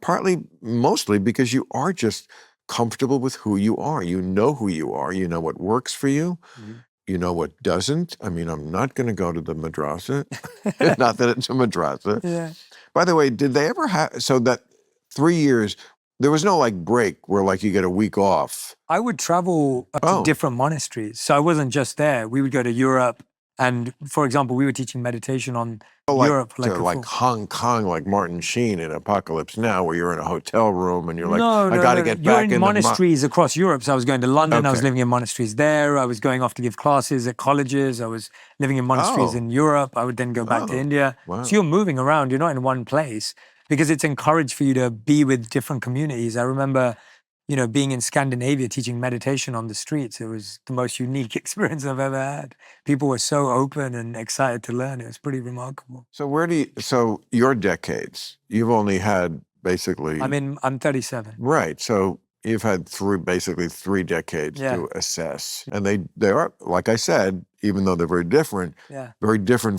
partly, mostly because you are just comfortable with who you are. You know who you are. You know what works for you. You know what doesn't. I mean, I'm not going to go to the madrasa. Not that it's a madrasa. Yeah. By the way, did they ever have, so that 3 years, there was no like break where like you get a week off? I would travel up to different monasteries. So I wasn't just there. We would go to Europe. And for example, we were teaching meditation on Europe. Like Hong Kong, like Martin Sheen in Apocalypse Now, where you're in a hotel room and you're like, no, I got to get back in You're in monasteries across Europe. So I was going to London. I was living in monasteries there. I was going off to give classes at colleges. I was living in monasteries in Europe. I would then go back to India. Wow. So you're moving around. You're not in one place because it's encouraged for you to be with different communities. I remember, being in Scandinavia, teaching meditation on the streets. It was the most unique experience I've ever had. People were so open and excited to learn. It was pretty remarkable. So so your decades, you've only had basically... I'm 37. Right. So you've had basically three decades to assess. And they are, like I said, even though they're very different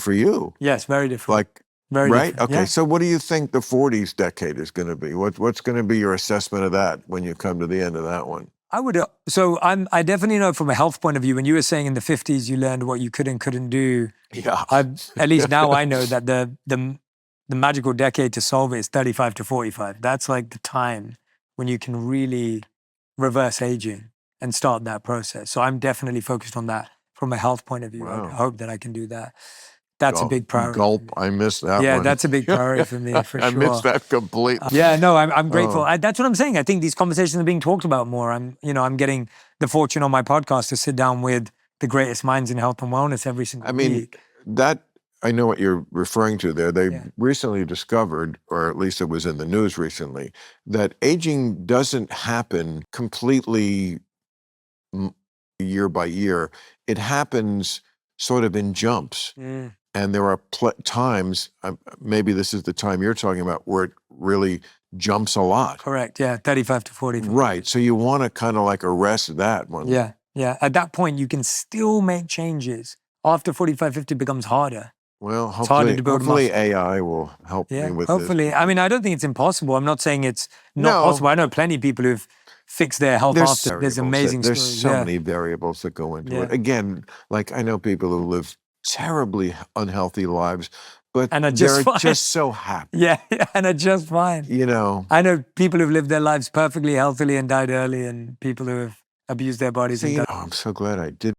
for you. Yes, very different. Like, very right? different. Okay. Yeah. So what do you think the 40s decade is going to be? What's going to be your assessment of that when you come to the end of that one? I definitely know from a health point of view, when you were saying in the 50s, you learned what you could and couldn't do. Yeah. At least now I know that the magical decade to solve it is 35 to 45. That's like the time when you can really reverse aging and start that process. So I'm definitely focused on that from a health point of view. Wow. I hope that I can do that. That's a big priority. Gulp, I missed that one. Yeah, that's a big priority for me, for sure. I missed that completely. Yeah, no, I'm grateful. That's what I'm saying. I think these conversations are being talked about more. I'm getting the fortune on my podcast to sit down with the greatest minds in health and wellness every single week. I know what you're referring to there. They recently discovered, or at least it was in the news recently, that aging doesn't happen completely year by year. It happens sort of in jumps. And there are times, maybe this is the time you're talking about, where it really jumps a lot. Correct, yeah, 35 to 40. Right, so you want to kind of like arrest that one. Yeah. At that point, you can still make changes. After 45, 50, it becomes harder. Well, hopefully AI will help me with hopefully. this. I mean, I don't think it's impossible. I'm not saying it's not possible. I know plenty of people who've fixed their health after. There's amazing stories. There's so many variables that go into it. Again, like I know people who live terribly unhealthy lives, but they're just so happy. Yeah, and are just fine. I know people who've lived their lives perfectly healthily and died early, and people who have abused their bodies. I'm so glad I did.